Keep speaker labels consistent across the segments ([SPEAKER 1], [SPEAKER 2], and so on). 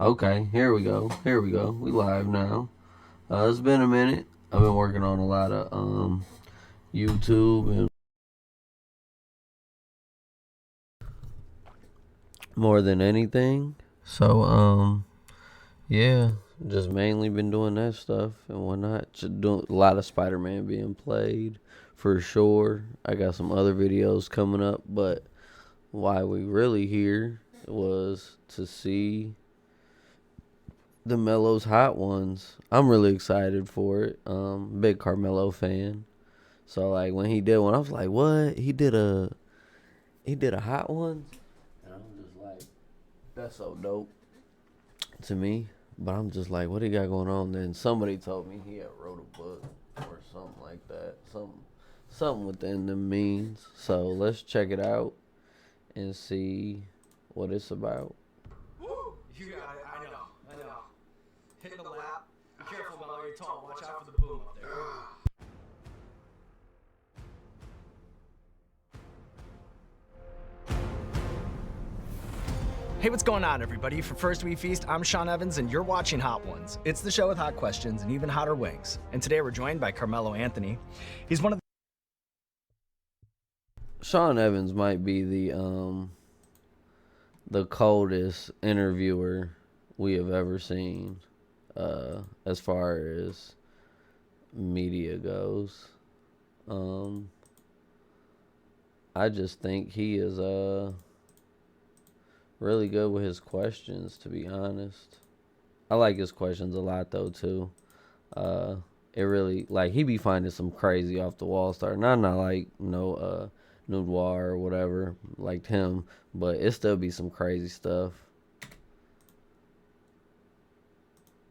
[SPEAKER 1] Okay, here we go. Here we go. We live now. It's been a minute. I've been working on a lot of YouTube and more than anything. So yeah, just mainly been doing that stuff and whatnot. Just doing a lot of Spider-Man being played for sure. I got some other videos coming up, but why we really here was to see the Melo's Hot Ones. I'm really excited for it. Big Carmelo fan. So like when he did one, I was like, what? He did a Hot One? And I'm just like, that's so dope to me. But I'm just like, what he got going on? Then somebody told me he had wrote a book or something like that. Something within the means. So let's check it out and see what it's about.
[SPEAKER 2] Woo! You got it. I know. Hit the lap. Be careful about where you're tall. Watch out for the boom up there. Hey, what's going on, everybody? For First We Feast, I'm Sean Evans, and you're watching Hot Ones. It's the show with hot questions and even hotter wings. And today we're joined by Carmelo Anthony. He's one of
[SPEAKER 1] Sean Evans might be the coldest interviewer we have ever seen, as far as media goes. I just think he is really good with his questions, to be honest. I like his questions a lot though too. It really, like, he be finding some crazy off the wall stuff. Not like Noir or whatever, like him, but it still be some crazy stuff.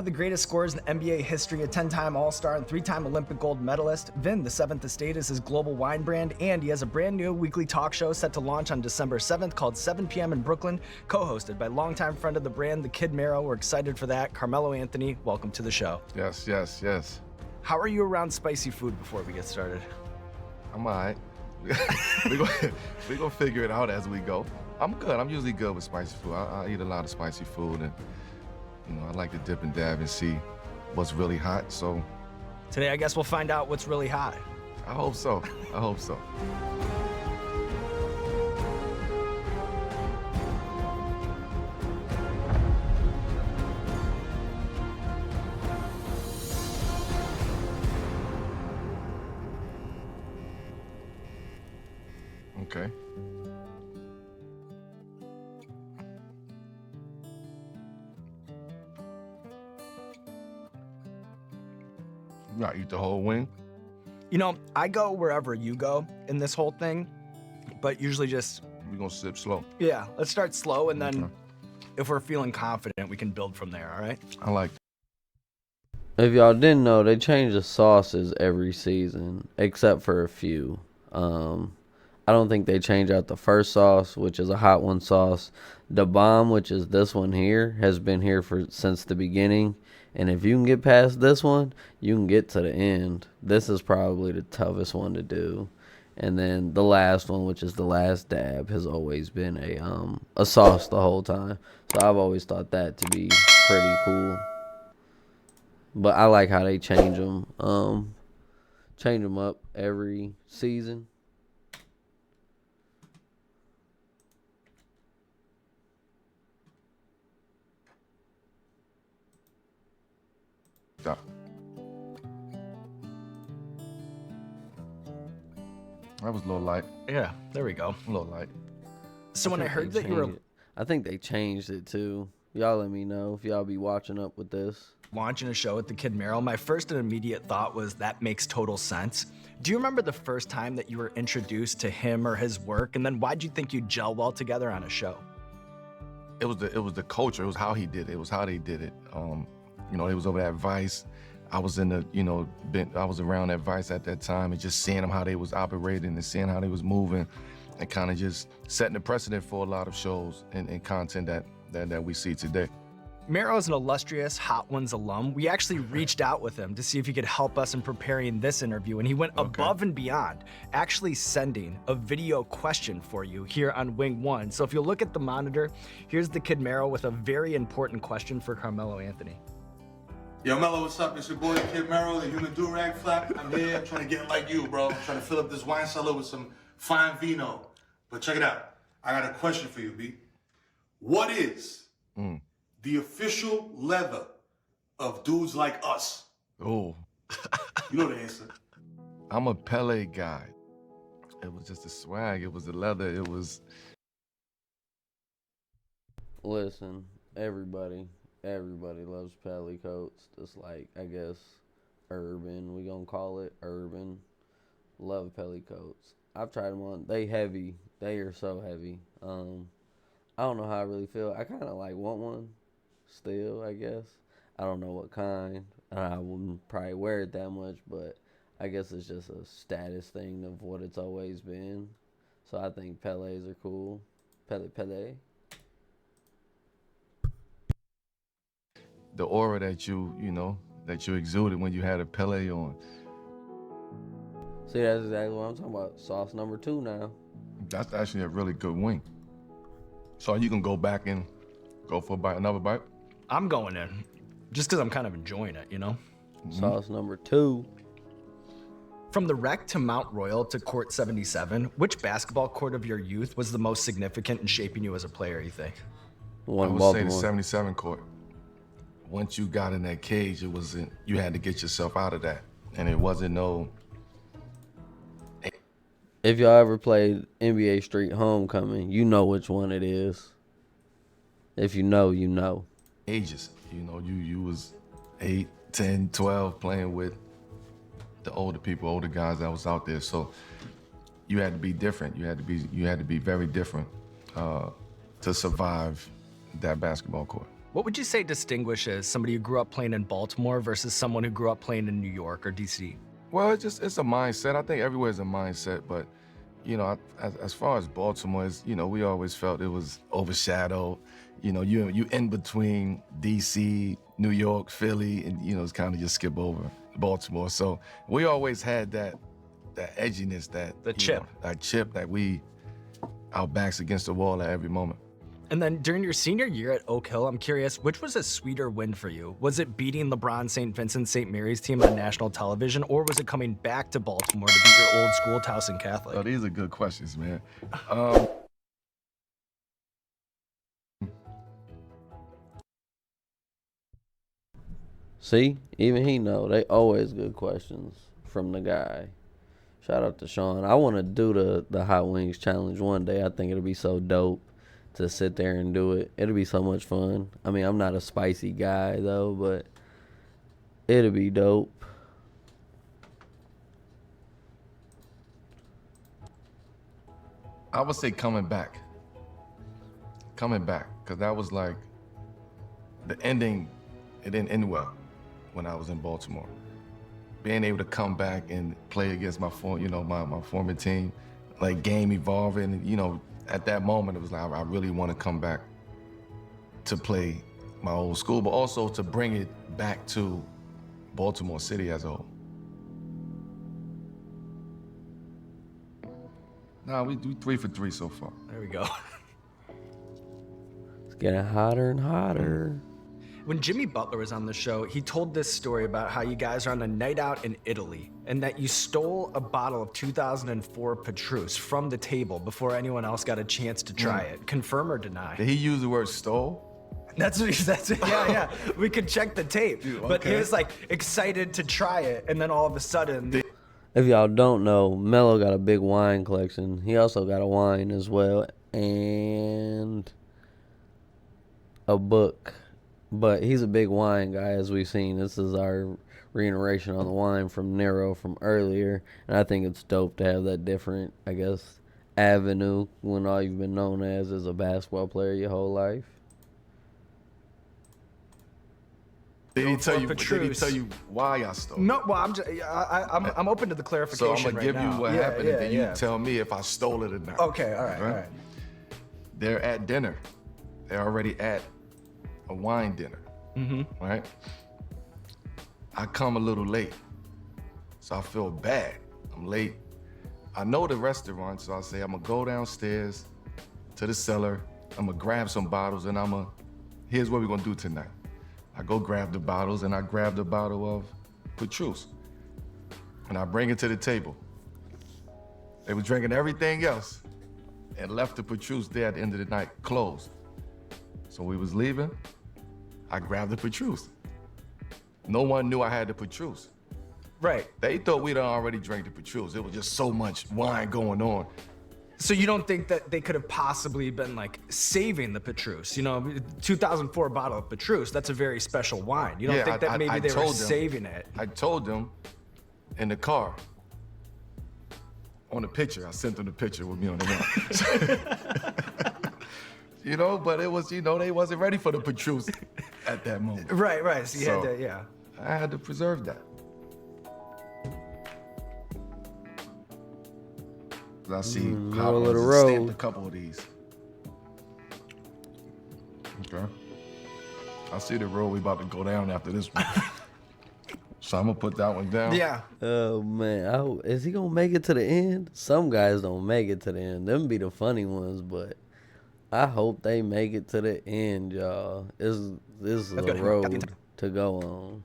[SPEAKER 2] the greatest scorers in NBA history, a 10-time All-Star and 3-time Olympic gold medalist. Vin, the Seventh Estate, is his global wine brand, and he has a brand new weekly talk show set to launch on December 7th called 7 p.m. in Brooklyn, co-hosted by longtime friend of the brand, the Kid Mero. We're excited for that. Carmelo Anthony, welcome to the show.
[SPEAKER 3] Yes.
[SPEAKER 2] How are you around spicy food before we get started?
[SPEAKER 3] I'm all right. we gonna figure it out as we go. I'm good. I'm usually good with spicy food. I eat a lot of spicy food, and I like to dip and dab and see what's really hot. So
[SPEAKER 2] Today, I guess we'll find out what's really hot.
[SPEAKER 3] I hope so. Okay. You gotta eat the whole wing?
[SPEAKER 2] I go wherever you go in this whole thing, but usually just,
[SPEAKER 3] We're gonna sip slow.
[SPEAKER 2] yeah, let's start slow, and then
[SPEAKER 3] Okay.
[SPEAKER 2] if we're feeling confident, we can build from there, all right?
[SPEAKER 3] I like
[SPEAKER 1] If y'all didn't know, they change the sauces every season, except for a few. I don't think they change out the first sauce, which is a hot one sauce. The bomb, which is this one here, has been here since the beginning. And if you can get past this one, you can get to the end. This is probably the toughest one to do. And then the last one, which is the last dab, has always been a sauce the whole time. So I've always thought that to be pretty cool. But I like how they change them up every season.
[SPEAKER 3] that. That was a little light.
[SPEAKER 2] Yeah, there we go.
[SPEAKER 3] A little light.
[SPEAKER 2] So when I heard that you were
[SPEAKER 1] I think they changed it too. Y'all let me know if y'all be watching up with this.
[SPEAKER 2] launching a show with the Kid Mero, my first and immediate thought was that makes total sense. Do you remember the first time that you were introduced to him or his work, and then why'd you think you gel well together on a show?
[SPEAKER 3] It was the culture. It was how he did it. It was how they did it. They was over at Vice. I was I was around at Vice at that time, and just seeing them how they was operating and seeing how they was moving, and kind of just setting the precedent for a lot of shows and content that we see today.
[SPEAKER 2] Mero is an illustrious Hot Ones alum. We actually reached out with him to see if he could help us in preparing this interview, and he went above and beyond, actually sending a video question for you here on Wing 1. So if you look at the monitor, here's the kid Mero with a very important question for Carmelo Anthony.
[SPEAKER 4] Yo, Melo, what's up? It's your boy, Kid Mero, the human do-rag flap. I'm here trying to get like you, bro. I'm trying to fill up this wine cellar with some fine vino. But check it out. I got a question for you, B. What is the official leather of dudes like us?
[SPEAKER 3] Oh,
[SPEAKER 4] You know the answer.
[SPEAKER 3] I'm a Pele guy. It was just the swag. It was the leather. It was.
[SPEAKER 1] Listen, everybody loves Pele coats. It's like, I guess, urban. We gonna call it urban. Love Pele coats. I've tried them on. They heavy. They are so heavy. I don't know how I really feel. I kind of like want one still, I guess. I don't know what kind. I wouldn't probably wear it that much, but I guess it's just a status thing of what it's always been. So I think Pele's are cool. Pele.
[SPEAKER 3] The aura that that you exuded when you had a Pele on.
[SPEAKER 1] See, that's exactly what I'm talking about. Sauce number 2 now.
[SPEAKER 3] That's actually a really good wing. So you can go back and go for another bite?
[SPEAKER 2] I'm going in, just because I'm kind of enjoying it, you know?
[SPEAKER 1] Sauce number 2.
[SPEAKER 2] From the Rec to Mount Royal to Court 77, which basketball court of your youth was the most significant in shaping you as a player, you think?
[SPEAKER 3] I would say the 77 court. Once you got in that cage, you had to get yourself out of that. And it wasn't no...
[SPEAKER 1] If y'all ever played NBA Street Homecoming, you know which one it is. If you know, you know.
[SPEAKER 3] Ages. You was 8, 10, 12 playing with the older people, older guys that was out there. So you had to be different. You had to be very different to survive that basketball court.
[SPEAKER 2] What would you say distinguishes somebody who grew up playing in Baltimore versus someone who grew up playing in New York or DC?
[SPEAKER 3] Well, it's a mindset. I think everywhere's a mindset, but as far as Baltimore is, we always felt it was overshadowed. You in between DC, New York, Philly, and it's kind of just skip over Baltimore. So we always had that edginess, that chip that our backs against the wall at every moment.
[SPEAKER 2] And then during your senior year at Oak Hill, I'm curious, which was a sweeter win for you? Was it beating LeBron St. Vincent St. Mary's team on national television, or was it coming back to Baltimore to beat your old school Towson Catholic?
[SPEAKER 3] Oh, these are good questions, man.
[SPEAKER 1] See, even he know. They always good questions from the guy. Shout out to Sean. I want to do the Hot Wings Challenge one day. I think it'll be so dope to sit there and do it. It'll be so much fun. I mean, I'm not a spicy guy, though, but it'll be dope.
[SPEAKER 3] I would say coming back, because that was like the ending. It didn't end well when I was in Baltimore. Being able to come back and play against my former team, like game evolving, at that moment it was like I really want to come back to play my old school, but also to bring it back to Baltimore City as a whole. Nah, we do 3 for 3 so far.
[SPEAKER 2] There we go.
[SPEAKER 1] It's getting hotter and hotter.
[SPEAKER 2] When Jimmy Butler was on the show, he told this story about how you guys are on a night out in Italy and that you stole a bottle of 2004 Petrus from the table before anyone else got a chance to try it. Confirm or deny?
[SPEAKER 3] Did he use the word stole?
[SPEAKER 2] That's what he said. Yeah. We could check the tape.
[SPEAKER 3] Dude,
[SPEAKER 2] but he was like excited to try it, and then all of a sudden...
[SPEAKER 1] If y'all don't know, Melo got a big wine collection. He also got a wine as well and a book. But he's a big wine guy, as we've seen. This is our reiteration on the wine from Nero from earlier. And I think it's dope to have that different, I guess, avenue when all you've been known as is a basketball player your whole life.
[SPEAKER 3] Did he tell you why I stole?
[SPEAKER 2] No, well, I'm open to the clarification.
[SPEAKER 3] So I'm gonna give you what happened, and then you tell me if I stole it or not.
[SPEAKER 2] Okay, all right.
[SPEAKER 3] They're at dinner. They're already at a wine dinner, right? I come a little late, so I feel bad. I'm late. I know the restaurant, so I say I'm gonna go downstairs to the cellar, I'm gonna grab some bottles, and here's what we're gonna do tonight. I go grab the bottles, and I grab the bottle of Petrus, and I bring it to the table. They were drinking everything else and left the Petrus there at the end of the night, closed. So we was leaving, I grabbed the Petrus. No one knew I had the Petrus.
[SPEAKER 2] Right.
[SPEAKER 3] They thought we'd already drank the Petrus. It was just so much wine going on.
[SPEAKER 2] So you don't think that they could have possibly been like saving the Petrus? 2004 bottle of Petrus, that's a very special wine. You don't think that maybe they were saving it?
[SPEAKER 3] I told them in the car, on the picture, I sent them the picture with me on the wall. But it was, they wasn't ready for the Petrus at that moment.
[SPEAKER 2] Right. So you had to, yeah.
[SPEAKER 3] I had to preserve that. I see how I stamped a couple of these. Okay. I see the road we about to go down after this one. So I'm gonna put that one down.
[SPEAKER 2] Yeah.
[SPEAKER 1] Oh man, is he gonna make it to the end? Some guys don't make it to the end. Them be the funny ones, but I hope they make it to the end, y'all. This is a road to go on.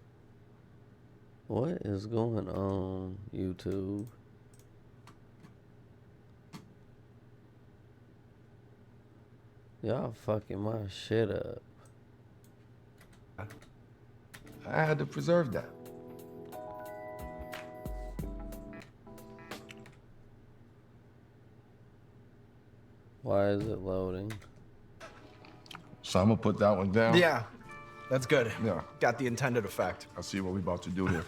[SPEAKER 1] What is going on, YouTube? Y'all fucking my shit up.
[SPEAKER 3] I had to preserve that.
[SPEAKER 1] Why is it loading?
[SPEAKER 3] So I'm gonna put that one down.
[SPEAKER 2] Yeah, that's good.
[SPEAKER 3] Yeah.
[SPEAKER 2] Got the intended effect.
[SPEAKER 3] I see what we about to do here.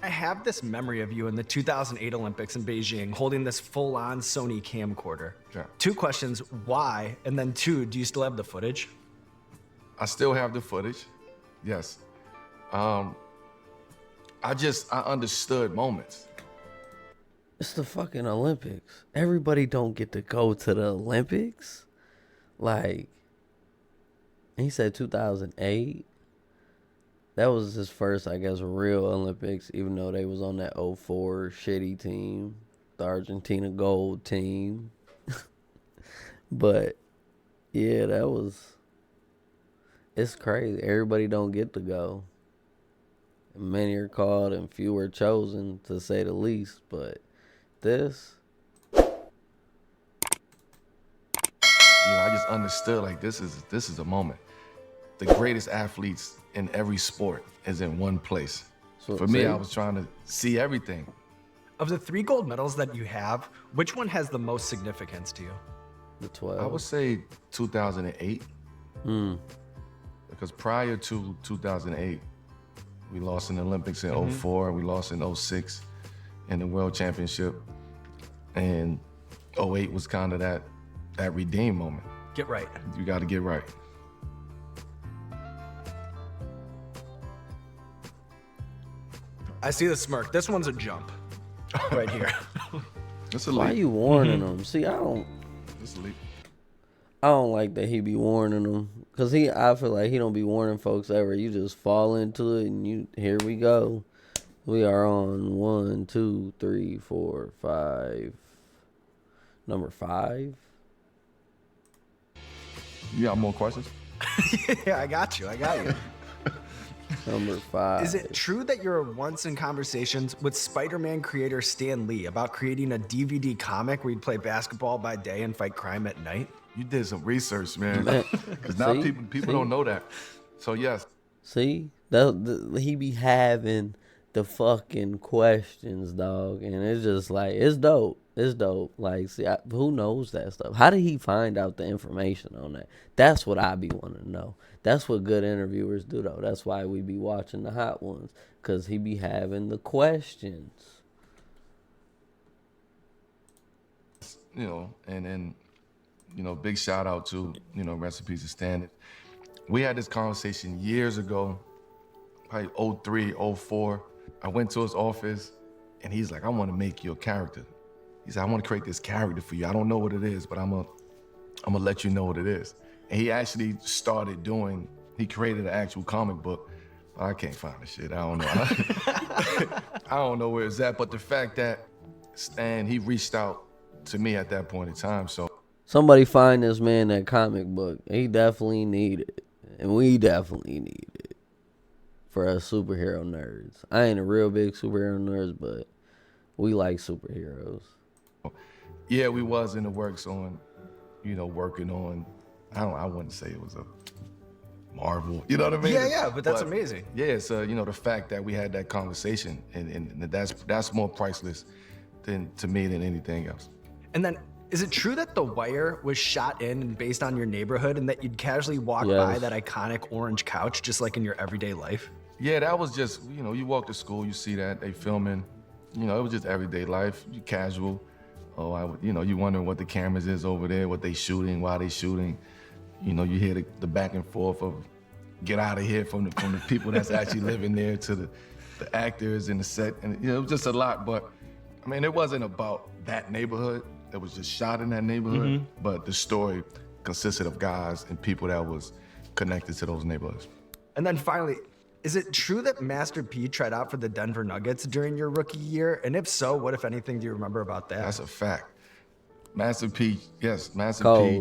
[SPEAKER 2] I have this memory of you in the 2008 Olympics in Beijing holding this full-on Sony camcorder.
[SPEAKER 3] Yeah.
[SPEAKER 2] 2 questions, why? And then 2, do you still have the footage?
[SPEAKER 3] I still have the footage, yes. I understood moments.
[SPEAKER 1] It's the fucking Olympics. Everybody don't get to go to the Olympics. Like, he said 2008. That was his first, I guess, real Olympics, even though they was on that 04 shitty team, the Argentina gold team. But, yeah, it's crazy. Everybody don't get to go. Many are called and few are chosen, to say the least. But this...
[SPEAKER 3] I just understood, like, this is a moment. The greatest athletes in every sport is in one place. So for me, I was trying to see everything.
[SPEAKER 2] Of the 3 gold medals that you have, which one has the most significance to you?
[SPEAKER 1] The 12.
[SPEAKER 3] I would say 2008. Because prior to 2008, we lost in the Olympics in 04, we lost in 06 in the World Championship. And 08 was kind of that redeem moment.
[SPEAKER 2] Get right.
[SPEAKER 3] You got to get right.
[SPEAKER 2] I see the smirk. This one's a jump. Right here.
[SPEAKER 3] That's a
[SPEAKER 1] Why
[SPEAKER 3] leap.
[SPEAKER 1] you warning them? See, I don't like that he be warning them. Because I feel like he don't be warning folks ever. You just fall into it and here we go. We are on 1, 2, 3, 4, 5. Number 5.
[SPEAKER 3] You got more questions?
[SPEAKER 2] Yeah, I got you.
[SPEAKER 1] Number 5.
[SPEAKER 2] Is it true that you're once in conversations with Spider-Man creator Stan Lee about creating a DVD comic where you'd play basketball by day and fight crime at night?
[SPEAKER 3] You did some research, man. Because now people don't know that. So yes.
[SPEAKER 1] See, he be having the fucking questions, dog, and it's just like it's dope. It's dope. Like, see, who knows that stuff? How did he find out the information on that? That's what I be wanting to know. That's what good interviewers do, though. That's why we be watching the hot ones, because he be having the questions.
[SPEAKER 3] And big shout out to, Recipes of Standard. We had this conversation years ago, probably 03, 04. I went to his office, and he's like, I want to make you a character. He said, I want to create this character for you. I don't know what it is, but I'm gonna let you know what it is. And he actually he created an actual comic book. I can't find the shit, I don't know. I don't know where it's at, but the fact that Stan, he reached out to me at that point in time, so.
[SPEAKER 1] Somebody find this man that comic book. He definitely need it. And we definitely need it. For us superhero nerds. I ain't a real big superhero nerds, but we like superheroes.
[SPEAKER 3] Yeah, we was in the works on, working on, I wouldn't say it was a Marvel, you know what I mean?
[SPEAKER 2] Yeah, but that's amazing.
[SPEAKER 3] Yeah, so, the fact that we had that conversation, and that's more priceless to me than anything else.
[SPEAKER 2] And then, is it true that The Wire was shot in and based on your neighborhood and that you'd casually walk by that iconic orange couch just like in your everyday life?
[SPEAKER 3] Yeah, that was just, you walk to school, you see that, they filming, it was just everyday life, you casual. Oh, you wondering what the cameras is over there, what they shooting, why they shooting. You hear the back and forth of get out of here from the people that's actually living there to the actors in the set. And it was just a lot, but I mean, it wasn't about that neighborhood. It was just shot in that neighborhood, but the story consisted of guys and people that was connected to those neighborhoods.
[SPEAKER 2] And then finally, is it true that Master P tried out for the Denver Nuggets during your rookie year? And if so, what, if anything, do you remember about that?
[SPEAKER 3] That's a fact. Master P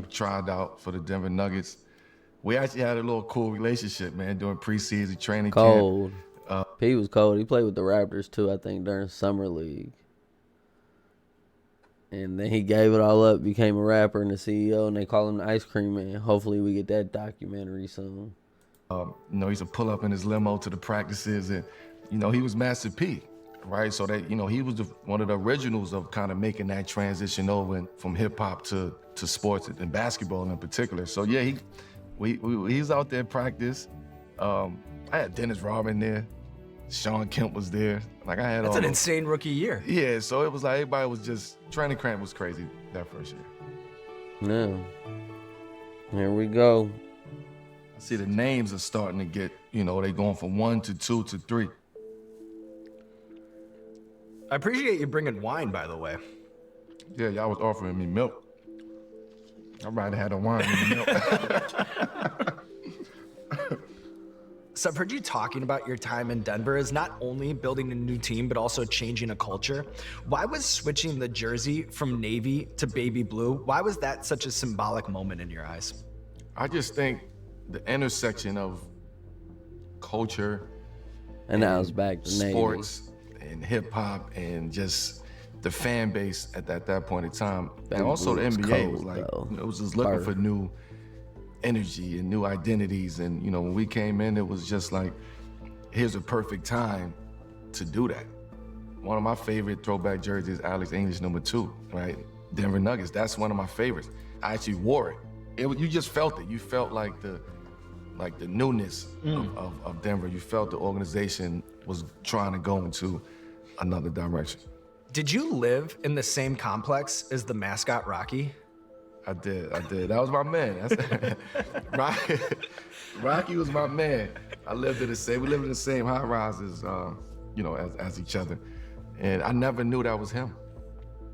[SPEAKER 3] tried out for the Denver Nuggets. We actually had a little cool relationship, man, during preseason training camp.
[SPEAKER 1] P was cold. He played with the Raptors, too, I think, during Summer League. And then he gave it all up, became a rapper and a CEO, and they call him the Ice Cream Man. Hopefully we get that documentary soon.
[SPEAKER 3] He used to pull up in his limo to the practices, and, he was Master P, right? So that, he was one of the originals of kind of making that transition over from hip hop to sports and basketball in particular. So yeah, he's out there practice. I had Dennis Rodman there. Sean Kemp was there. Like I had
[SPEAKER 2] That's an insane rookie year.
[SPEAKER 3] Yeah, so it was like everybody was just, training camp was crazy that first year.
[SPEAKER 1] Yeah. Here we go.
[SPEAKER 3] I see the names are starting to get, they going from 1 to 2 to 3.
[SPEAKER 2] I appreciate you bringing wine, by the way.
[SPEAKER 3] Yeah, y'all was offering me milk. I'd rather have the wine than the milk.
[SPEAKER 2] So I've heard you talking about your time in Denver as not only building a new team, but also changing a culture. Why was switching the jersey from navy to baby blue, why was that such a symbolic moment in your eyes?
[SPEAKER 3] I just think the intersection of culture
[SPEAKER 1] and now it's back to
[SPEAKER 3] sports and hip hop and just the fan base at that point in time. And also the NBA was like, it was just looking for new energy and new identities. And, when we came in, it was just like, here's a perfect time to do that. One of my favorite throwback jerseys is Alex English #2, right? Denver Nuggets, that's one of my favorites. I actually wore it. You just felt it. You felt like the newness of Denver. You felt the organization was trying to go into another direction.
[SPEAKER 2] Did you live in the same complex as the mascot Rocky?
[SPEAKER 3] I did. That was my man. Rocky was my man. We lived in the same high rises, as each other. And I never knew that was him.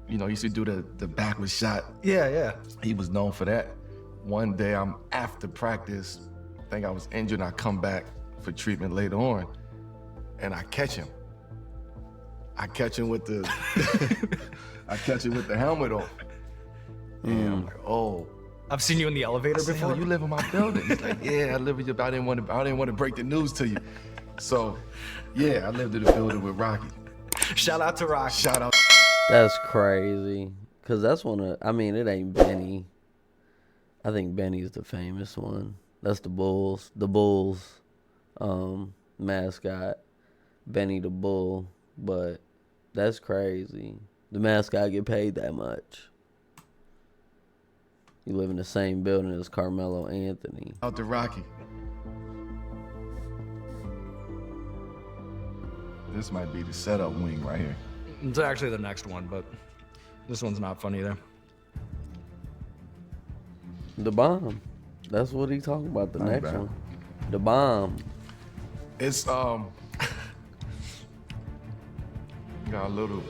[SPEAKER 3] He used to do the backward shot.
[SPEAKER 2] Yeah.
[SPEAKER 3] He was known for that. One day I'm after practice, I think I was injured, and I come back for treatment later on, and I catch him. I catch him with the helmet on. And I'm like, oh.
[SPEAKER 2] I've seen you in the elevator before.
[SPEAKER 3] Oh, you live in my building? He's like, yeah, I live in your building. I didn't want to break the news to you. So, yeah, I lived in the building with Rocky.
[SPEAKER 2] Shout out to Rocky.
[SPEAKER 3] Shout out.
[SPEAKER 1] That's crazy. Cause that's it ain't Benny. I think Benny's the famous one. That's the Bulls. The Bulls mascot. Benny the Bull. But that's crazy. The mascot get paid that much. You live in the same building as Carmelo Anthony.
[SPEAKER 3] Out to Rocky. This might be the setup wing right here.
[SPEAKER 2] It's actually the next one, but this one's not fun either.
[SPEAKER 1] The bomb. That's what he talking about, the next one. The bomb.
[SPEAKER 3] It's, got a little...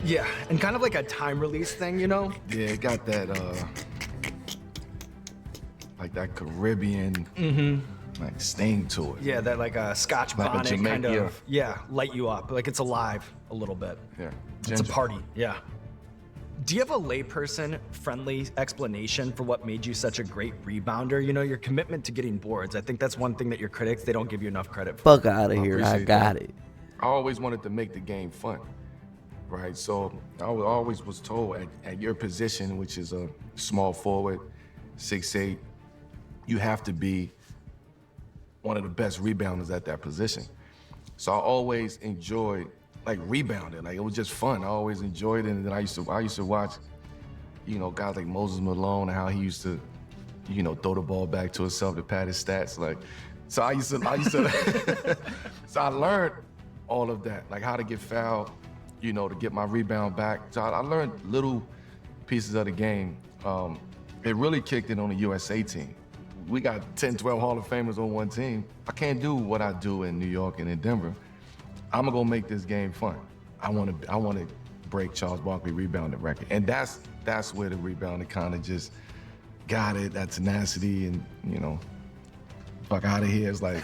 [SPEAKER 2] Yeah, and kind of like a time release thing,
[SPEAKER 3] Yeah, it got that, like that Caribbean like sting to it.
[SPEAKER 2] Yeah, that like a Scotch
[SPEAKER 3] Like a
[SPEAKER 2] bonnet kind
[SPEAKER 3] Jamaican-
[SPEAKER 2] of, light you up. Like it's alive a little bit.
[SPEAKER 3] Yeah.
[SPEAKER 2] It's a
[SPEAKER 3] Ginger.
[SPEAKER 2] party, yeah. Do you have a layperson friendly explanation for what made you such a great rebounder? You know, your commitment to getting boards. I think that's one thing that your critics, they don't give you enough credit for.
[SPEAKER 1] Fuck out of here. I
[SPEAKER 3] appreciate
[SPEAKER 1] got
[SPEAKER 3] that.
[SPEAKER 1] it.
[SPEAKER 3] I always wanted to make the game fun, right? So I always was told at your position, which is a small forward, 6'8", you have to be one of the best rebounders at that position. So I always enjoyed like rebounding. Like it was just fun. I always enjoyed it. And then I used to watch, you know, guys like Moses Malone and how he used to, you know, throw the ball back to himself to pad his stats. Like, so I used to, so I learned all of that, like how to get fouled, you know, to get my rebound back. So I learned little pieces of the game. It really kicked in on the USA team. We got 10, 12 Hall of Famers on one team. I can't do what I do in New York and in Denver. I'm gonna make this game fun. I wanna break Charles Barkley rebounding record. And that's where the rebounding kind of just got it, that tenacity and, you know, fuck out of here. It's like,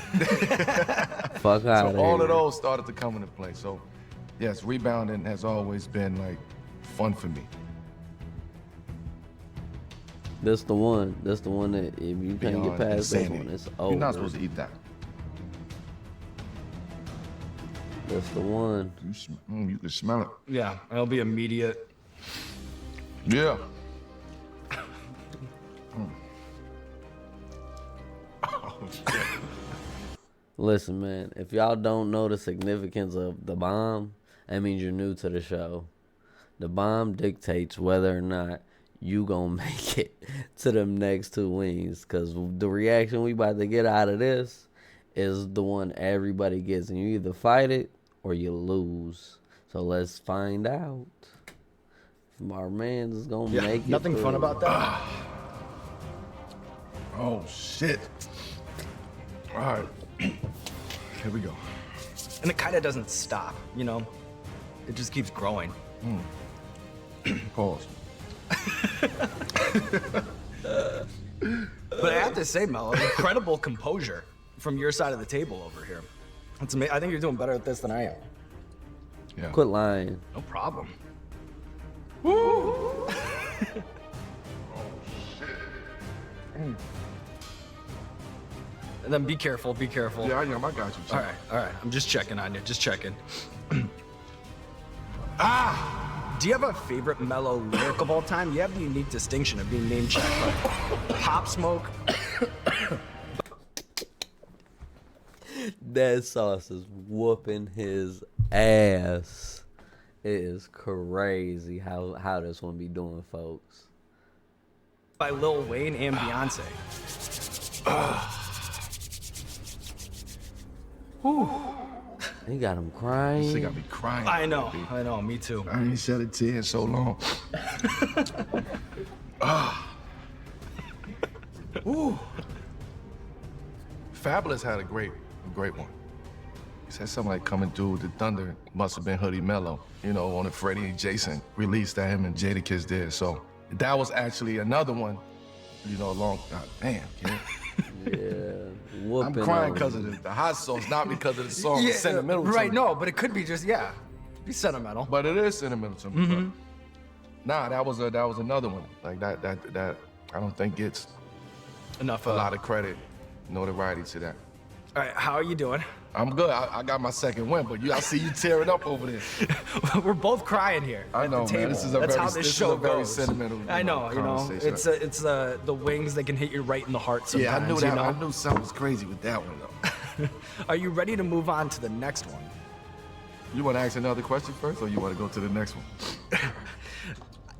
[SPEAKER 1] Fuck out of
[SPEAKER 3] so
[SPEAKER 1] here.
[SPEAKER 3] all of those started to come into play. So yes, rebounding has always been like fun for me.
[SPEAKER 1] That's the one. That's the one that if you can't get
[SPEAKER 3] Beyond
[SPEAKER 1] past this
[SPEAKER 3] insanity.
[SPEAKER 1] one, it's over.
[SPEAKER 3] You're not supposed to eat that.
[SPEAKER 1] That's the one.
[SPEAKER 3] You can smell it.
[SPEAKER 2] Yeah, it'll be immediate.
[SPEAKER 3] Yeah.
[SPEAKER 1] Listen, man, if y'all don't know the significance of the bomb, that means you're new to the show. The bomb dictates whether or not you gonna make it to them next two wings. Because the reaction we about to get out of this is the one everybody gets. And you either fight it or you lose. So let's find out if our man is gonna make it.
[SPEAKER 2] Nothing fun
[SPEAKER 1] through.
[SPEAKER 2] about that.
[SPEAKER 3] Oh, shit. All right. Here we go.
[SPEAKER 2] And it kind of doesn't stop, you know? It just keeps growing.
[SPEAKER 3] Pause.
[SPEAKER 2] But I have to say, Melo, incredible composure from your side of the table over here. It's I think you're doing better at this than I am.
[SPEAKER 3] Yeah.
[SPEAKER 1] Quit lying.
[SPEAKER 2] No problem. And then be careful, be careful.
[SPEAKER 3] Yeah, I got you.
[SPEAKER 2] All right. I'm just checking on you, just checking. Do you have a favorite Melo lyric of all time? You have the unique distinction of being name checked, but Pop Smoke.
[SPEAKER 1] That sauce is whooping his ass. It is crazy how this one be doing, folks.
[SPEAKER 2] By Lil Wayne and Beyonce.
[SPEAKER 1] He got him crying.
[SPEAKER 3] She got me crying.
[SPEAKER 2] I know, me too.
[SPEAKER 3] I ain't shed a tear in so long. Ooh. Fabulous had a great one. He said something like coming through with the thunder must have been Hoodie Mello, you know, on the Freddie and Jason release that him and Jadakiss did. So that was actually another one, you know, God damn, kid.
[SPEAKER 1] Yeah, whooping.
[SPEAKER 3] I'm crying
[SPEAKER 1] on
[SPEAKER 3] because
[SPEAKER 1] him.
[SPEAKER 3] of the hot sauce, not because of the song. It's sentimental to
[SPEAKER 2] right,
[SPEAKER 3] me.
[SPEAKER 2] no, but it could be just, be sentimental.
[SPEAKER 3] But it is sentimental to me. But nah, that was another one. Like that I don't think gets
[SPEAKER 2] Enough.
[SPEAKER 3] a lot of credit, notoriety to that.
[SPEAKER 2] All right, how are you doing?
[SPEAKER 3] I'm good. I got my second win, but I see you tearing up over there.
[SPEAKER 2] We're both crying here.
[SPEAKER 3] I
[SPEAKER 2] at
[SPEAKER 3] know,
[SPEAKER 2] the
[SPEAKER 3] man.
[SPEAKER 2] table.
[SPEAKER 3] This is a
[SPEAKER 2] That's
[SPEAKER 3] very-
[SPEAKER 2] how this
[SPEAKER 3] this is
[SPEAKER 2] show
[SPEAKER 3] a very
[SPEAKER 2] goes.
[SPEAKER 3] sentimental,
[SPEAKER 2] I know,
[SPEAKER 3] conversation.
[SPEAKER 2] it's the wings that can hit you right in the heart sometimes.
[SPEAKER 3] Yeah, I knew that.
[SPEAKER 2] You know?
[SPEAKER 3] I knew something was crazy with that one though.
[SPEAKER 2] Are you ready to move on to the next one?
[SPEAKER 3] You want to ask another question first, or you want to go to the next one?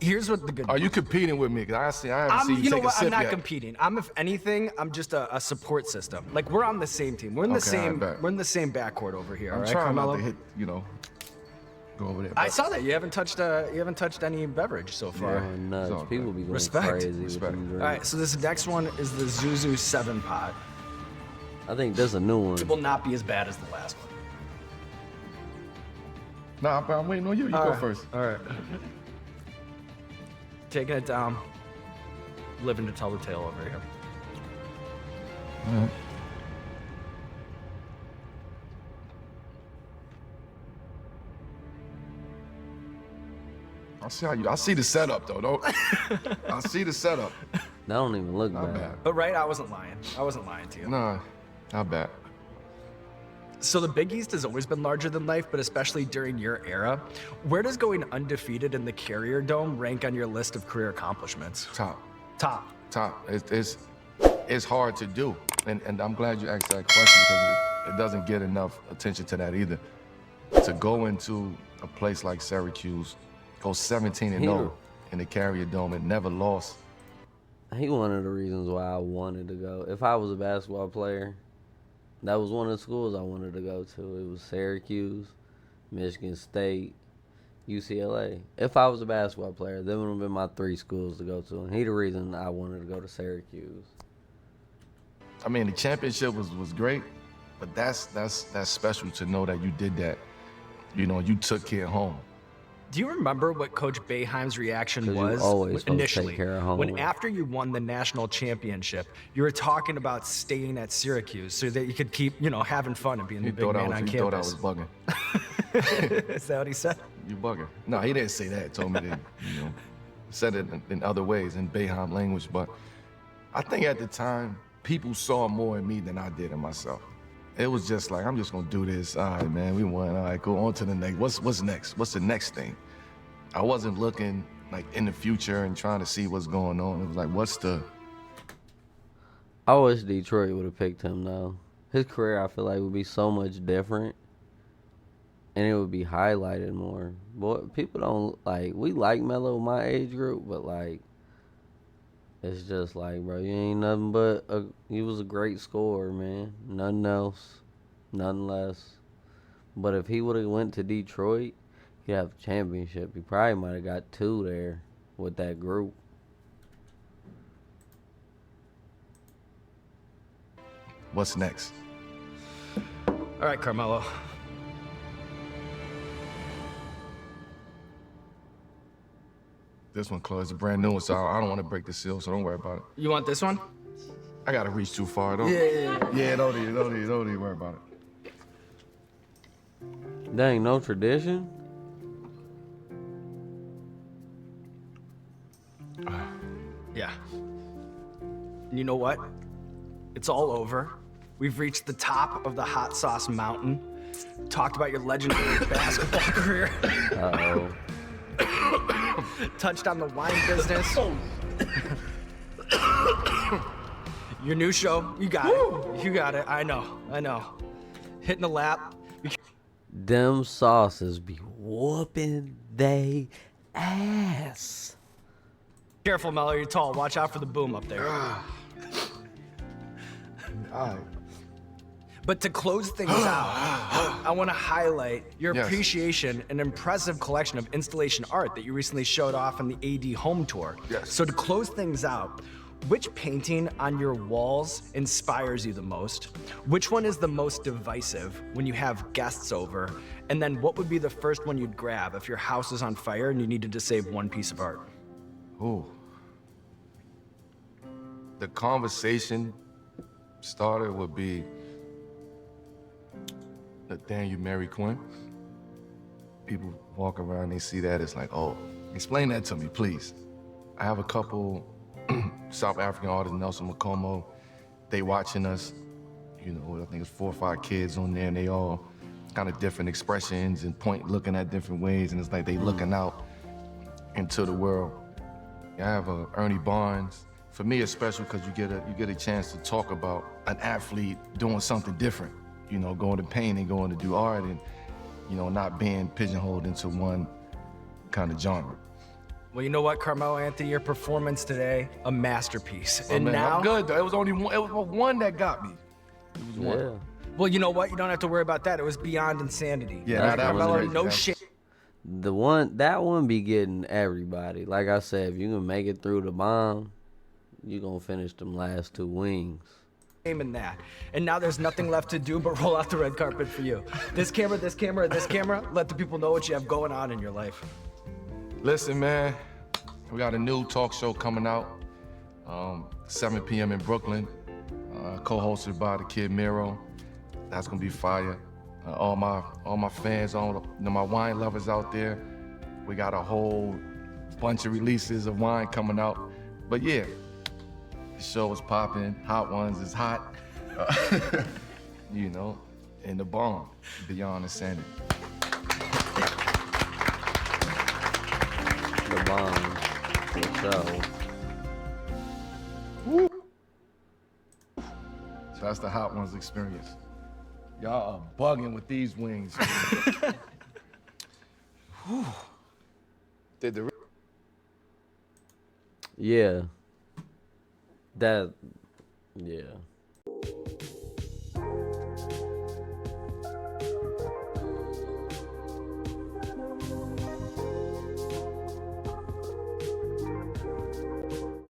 [SPEAKER 2] Here's what the good.
[SPEAKER 3] Are you competing with me? Cause I haven't seen you
[SPEAKER 2] You know
[SPEAKER 3] take a
[SPEAKER 2] what?
[SPEAKER 3] sip
[SPEAKER 2] I'm not
[SPEAKER 3] yet.
[SPEAKER 2] competing. If anything, I'm just a support system. Like we're on the same team. We're in the
[SPEAKER 3] Okay, I
[SPEAKER 2] same.
[SPEAKER 3] bet.
[SPEAKER 2] We're in the same backcourt over here.
[SPEAKER 3] I'm
[SPEAKER 2] all right,
[SPEAKER 3] trying
[SPEAKER 2] Carmelo?
[SPEAKER 3] not to hit, go over there.
[SPEAKER 2] I
[SPEAKER 3] but-
[SPEAKER 2] saw that you haven't touched any beverage so far.
[SPEAKER 1] Oh, nuts.
[SPEAKER 3] all
[SPEAKER 1] People
[SPEAKER 3] good.
[SPEAKER 1] be going
[SPEAKER 2] Respect.
[SPEAKER 1] crazy
[SPEAKER 3] Respect.
[SPEAKER 1] with them
[SPEAKER 2] All right,
[SPEAKER 1] drinks.
[SPEAKER 2] so this next one is the Zuzu 7 pot.
[SPEAKER 1] I think that's a new one.
[SPEAKER 2] It will not be as bad as the last one.
[SPEAKER 3] Nah, but I'm waiting on you. You go first.
[SPEAKER 2] All right. Taking it down. Living to tell the tale over here.
[SPEAKER 3] All right. I see the setup though. Don't I see the setup?
[SPEAKER 1] That don't even look
[SPEAKER 3] Not
[SPEAKER 1] bad.
[SPEAKER 3] bad.
[SPEAKER 2] But right, I wasn't lying. I wasn't lying to you.
[SPEAKER 3] Nah, not bad.
[SPEAKER 2] So the Big East has always been larger than life, but especially during your era. Where does going undefeated in the Carrier Dome rank on your list of career accomplishments?
[SPEAKER 3] Top. It's hard to do, and I'm glad you asked that question because it doesn't get enough attention to that either. To go into a place like Syracuse, go 17-0 in the Carrier Dome and never lost.
[SPEAKER 1] He one of the reasons why I wanted to go. If I was a basketball player, that was one of the schools I wanted to go to. It was Syracuse, Michigan State, UCLA. If I was a basketball player, them would have been my 3 schools to go to. And he the reason I wanted to go to Syracuse.
[SPEAKER 3] I mean, the championship was great, but that's special to know that you did that. You know, you took it home.
[SPEAKER 2] Do you remember what Coach Boeheim's reaction
[SPEAKER 1] 'Cause you
[SPEAKER 2] was
[SPEAKER 1] always supposed to
[SPEAKER 2] initially
[SPEAKER 1] take care of home.
[SPEAKER 2] when after you won the national championship, you were talking about staying at Syracuse so that you could keep, having fun and being the big man on
[SPEAKER 3] He thought I
[SPEAKER 2] campus?
[SPEAKER 3] was bugging.
[SPEAKER 2] Is that what he said?
[SPEAKER 3] You bugging. No, he didn't say that. He told me that, said it in other ways, in Boeheim language. But I think at the time, people saw more in me than I did in myself. It was just like, I'm just gonna do this. All right, man, we won. All right, go on to the next. What's next? What's the next thing? I wasn't looking like in the future and trying to see what's going on. It was like, what's the...
[SPEAKER 1] I wish Detroit would have picked him, though. His career, I feel like, would be so much different. And it would be highlighted more. But people don't, we like Melo, my age group, but, it's just like, bro, you ain't nothing but you was a great scorer, man. Nothing else, nothing less. But if he would have went to Detroit, he'd have a championship. He probably might have got 2 there with that group.
[SPEAKER 3] What's next?
[SPEAKER 2] All right, Carmelo.
[SPEAKER 3] This one, Chloe, it's a brand new one, so I don't want to break the seal, so don't worry about it.
[SPEAKER 2] You want this one?
[SPEAKER 3] I gotta reach too far, don't
[SPEAKER 2] Yeah.
[SPEAKER 3] don't even worry about it.
[SPEAKER 1] That ain't no tradition.
[SPEAKER 2] Yeah. And you know what? It's all over. We've reached the top of the hot sauce mountain. Talked about your legendary basketball career.
[SPEAKER 1] Uh-oh.
[SPEAKER 2] Touched on the wine business. Your new show, you got it. You got it. I know. Hitting the lap.
[SPEAKER 1] Them sauces be whooping they ass.
[SPEAKER 2] Careful, Melo, you're tall. Watch out for the boom up there.
[SPEAKER 3] All right.
[SPEAKER 2] But to close things out, I want to highlight your
[SPEAKER 3] Yes.
[SPEAKER 2] appreciation and impressive collection of installation art that you recently showed off on the AD home tour.
[SPEAKER 3] Yes.
[SPEAKER 2] So to close things out, which painting on your walls inspires you the most? Which one is the most divisive when you have guests over? And then what would be the first one you'd grab if your house is on fire and you needed to save one piece of art?
[SPEAKER 3] Ooh. The conversation starter would be Nathaniel Mary Quinn. People walk around, they see that, it's like, oh, explain that to me, please. I have a couple South African artists, Nelson Makomo, they watching us. I think it's 4 or 5 kids on there, and they all kind of different expressions and looking at different ways, and it's like they looking out into the world. I have Ernie Barnes. For me, it's special because you get a chance to talk about an athlete doing something different. Going to paint and going to do art, and not being pigeonholed into one kind of genre.
[SPEAKER 2] Well, you know what, Carmelo Anthony, your performance today, a masterpiece. And
[SPEAKER 3] Man,
[SPEAKER 2] now,
[SPEAKER 3] I'm good though. It was only one. It was one that got me. It was one.
[SPEAKER 1] Yeah.
[SPEAKER 2] well, you know what? You don't have to worry about that. It was beyond insanity.
[SPEAKER 3] Yeah,
[SPEAKER 1] That's
[SPEAKER 3] that was
[SPEAKER 2] Carmelo,
[SPEAKER 3] crazy.
[SPEAKER 2] no
[SPEAKER 3] That-
[SPEAKER 2] shit.
[SPEAKER 1] That one be getting everybody. Like I said, if you can make it through the bomb, you gonna finish them last 2 wings.
[SPEAKER 2] In that. And now there's nothing left to do but roll out the red carpet for you. This camera, this camera, this camera. Let the people know what you have going on in your life.
[SPEAKER 3] Listen, man, we got a new talk show coming out, 7 p.m. in Brooklyn. co-hosted by the kid Miro. That's gonna be fire. All my fans, my wine lovers out there, we got a whole bunch of releases of wine coming out. But yeah, the show is popping. Hot Ones is hot. You know, and the bomb, Beyond Insanity.
[SPEAKER 1] The bomb. For sure.
[SPEAKER 3] So that's the Hot Ones experience. Y'all are bugging with these wings. Did the
[SPEAKER 1] Yeah. Yeah.